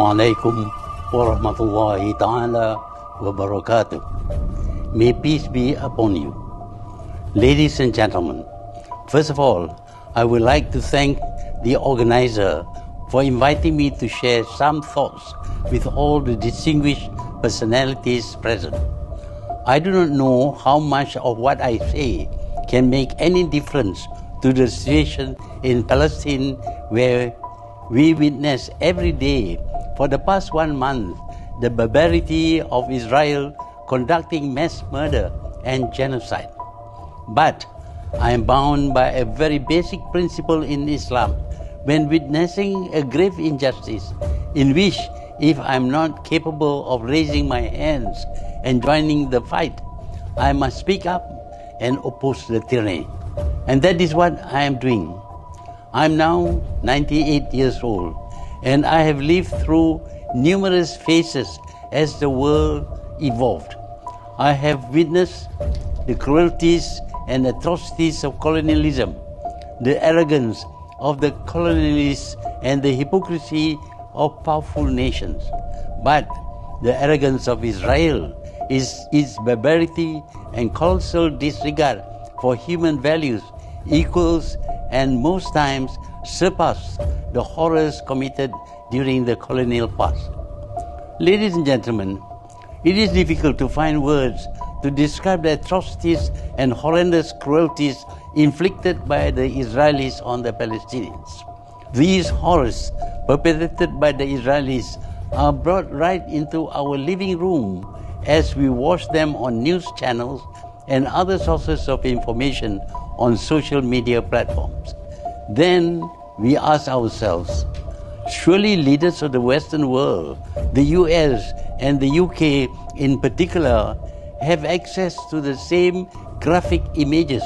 Alaikum wa rahmatullahi ta'ala wa barakatuh. May peace be upon you. Ladies and gentlemen, first of all, I would like to thank the organizer for inviting me to share some thoughts with all the distinguished personalities present. I do not know how much of what I say can make any difference to the situation in Palestine, where we witness every day for the past 1 month the barbarity of Israel conducting mass murder and genocide. But I am bound by a very basic principle in Islam when witnessing a grave injustice, in which if I am not capable of raising my hands and joining the fight, I must speak up and oppose the tyranny. And that is what I am doing. I am now 98 years old, and I have lived through numerous phases as the world evolved. I have witnessed the cruelties and atrocities of colonialism, the arrogance of the colonialists, and the hypocrisy of powerful nations. But the arrogance of Israel is its barbarity and colossal disregard for human values equals and most times surpass the horrors committed during the colonial past. Ladies and gentlemen, it is difficult to find words to describe the atrocities and horrendous cruelties inflicted by the Israelis on the Palestinians. These horrors perpetrated by the Israelis are brought right into our living room as we watch them on news channels and other sources of information on social media platforms. Then we ask ourselves, surely leaders of the Western world, the US and the UK in particular, have access to the same graphic images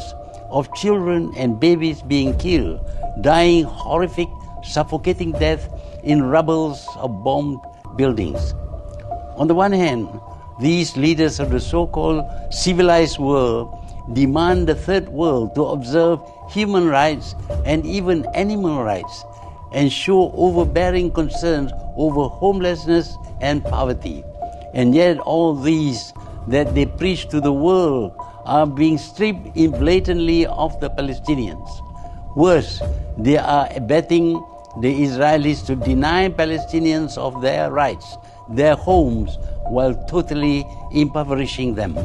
of children and babies being killed, dying horrific, suffocating death in rubbles of bombed buildings. On the one hand, these leaders of the so-called civilized world demand the third world to observe human rights and even animal rights, and show overbearing concerns over homelessness and poverty. And yet all these that they preach to the world are being stripped blatantly of the Palestinians. Worse, they are abetting the Israelis to deny Palestinians of their rights, their homes, while totally impoverishing them.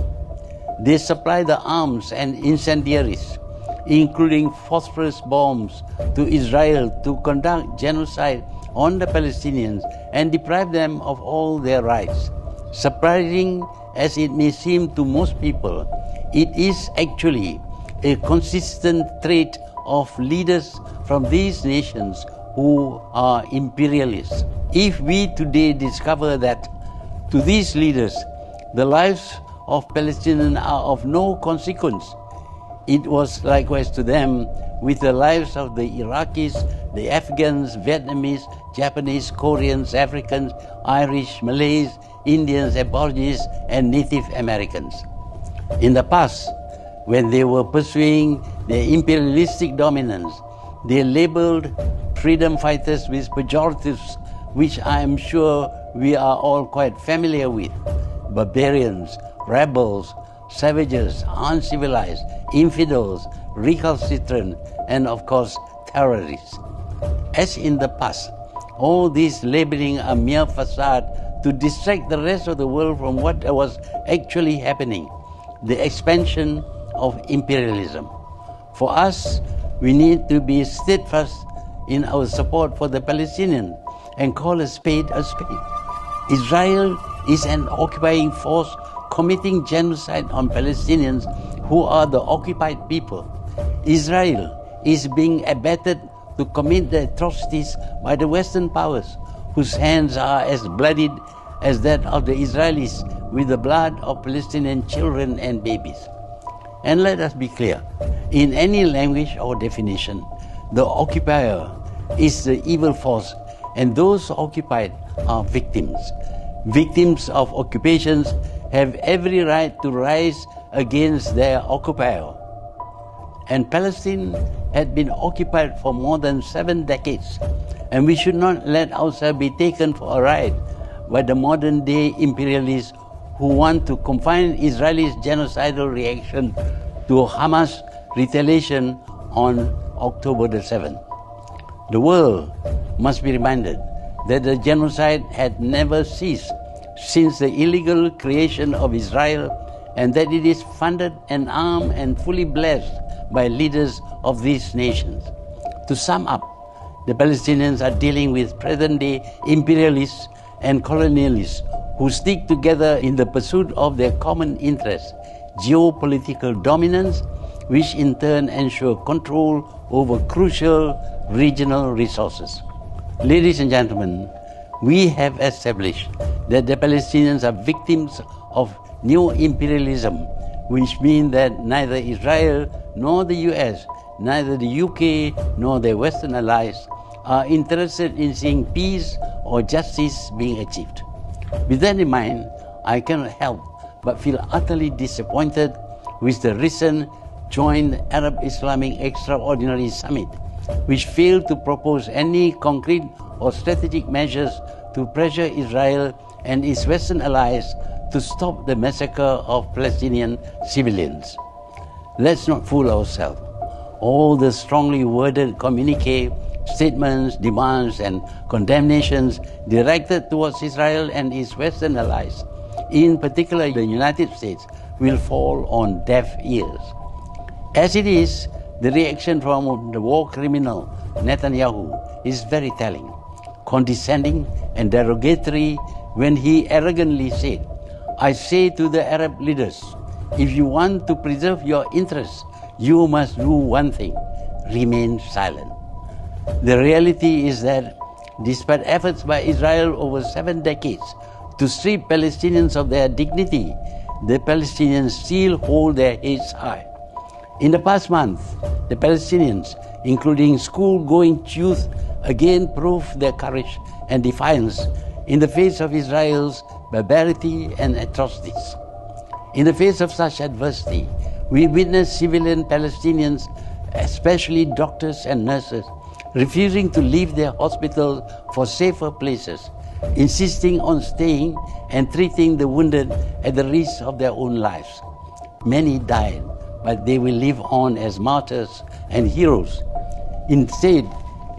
They supply the arms and incendiaries, including phosphorus bombs, to Israel to conduct genocide on the Palestinians and deprive them of all their rights. Surprising as it may seem to most people, it is actually a consistent trait of leaders from these nations who are imperialists. If we today discover that to these leaders the lives of Palestinians are of no consequence, it was likewise to them with the lives of the Iraqis, the Afghans, Vietnamese, Japanese, Koreans, Africans, Irish, Malays, Indians, Aborigines, and Native Americans. In the past, when they were pursuing their imperialistic dominance, they labeled freedom fighters with pejoratives, which I am sure we are all quite familiar with: barbarians, rebels, savages, uncivilized, infidels, recalcitrant, and of course terrorists. As in the past, all these labeling a mere facade to distract the rest of the world from what was actually happening, the expansion of imperialism. For us, we need to be steadfast in our support for the Palestinians and call a spade a spade. Israel is an occupying force committing genocide on Palestinians who are the occupied people. Israel is being abetted to commit the atrocities by the Western powers, whose hands are as bloodied as that of the Israelis with the blood of Palestinian children and babies. And let us be clear, in any language or definition, the occupier is the evil force, and those occupied are victims. Victims of occupations have every right to rise against their occupier. and Palestine had been occupied for more than 7 decades, and we should not let ourselves be taken for a ride by the modern-day imperialists who want to confine Israel's genocidal reaction to Hamas retaliation on October the 7th. The world must be reminded that the genocide had never ceased since the illegal creation of Israel, and that it is funded and armed and fully blessed by leaders of these nations. To sum up, the Palestinians are dealing with present-day imperialists and colonialists who stick together in the pursuit of their common interests, geopolitical dominance, which in turn ensure control over crucial regional resources. Ladies and gentlemen, we have established that the Palestinians are victims of new imperialism, which means that neither Israel nor the US, neither the UK nor their Western allies are interested in seeing peace or justice being achieved. With that in mind, I cannot help but feel utterly disappointed with the recent joint Arab-Islamic Extraordinary Summit, which failed to propose any concrete or strategic measures to pressure Israel and its Western allies to stop the massacre of Palestinian civilians. Let's not fool ourselves. All the strongly worded communique, statements, demands, and condemnations directed towards Israel and its Western allies, in particular the United States, will fall on deaf ears. As it is, the reaction from the war criminal Netanyahu is very telling, condescending and derogatory when he arrogantly said, "I say to the Arab leaders, if you want to preserve your interests, you must do one thing, remain silent." The reality is that despite efforts by Israel over 7 decades to strip Palestinians of their dignity, the Palestinians still hold their heads high. In the past month, the Palestinians, including school-going youth, again proved their courage and defiance in the face of Israel's barbarity and atrocities. In the face of such adversity, we witnessed civilian Palestinians, especially doctors and nurses, refusing to leave their hospitals for safer places, insisting on staying and treating the wounded at the risk of their own lives. Many died, but they will live on as martyrs and heroes. Instead,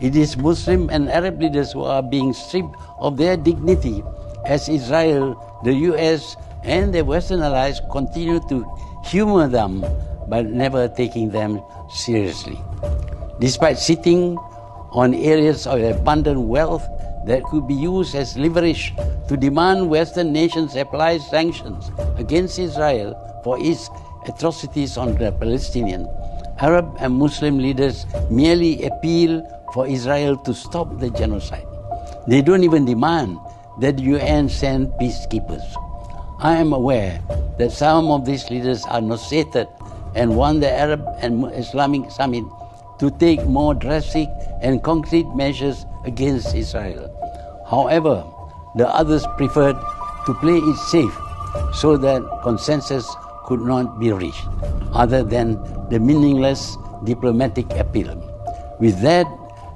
it is Muslim and Arab leaders who are being stripped of their dignity as Israel, the US, and their Western allies continue to humor them by never taking them seriously. Despite sitting on areas of abundant wealth that could be used as leverage to demand Western nations apply sanctions against Israel for its atrocities on the Palestinians, Arab and Muslim leaders merely appeal for Israel to stop the genocide. They don't even demand that the UN send peacekeepers. I am aware that some of these leaders are nauseated and want the Arab and Islamic Summit to take more drastic and concrete measures against Israel. However, the others preferred to play it safe so that consensus could not be reached, other than the meaningless diplomatic appeal. With that,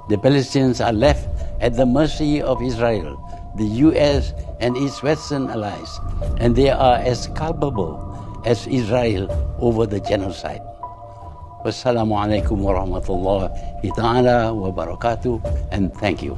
the Palestinians are left at the mercy of Israel, the US, and its Western allies, and they are as culpable as Israel over the genocide. Wassalamu alaikum wa rahmatullahi ta'ala wa barakatuh, and thank you.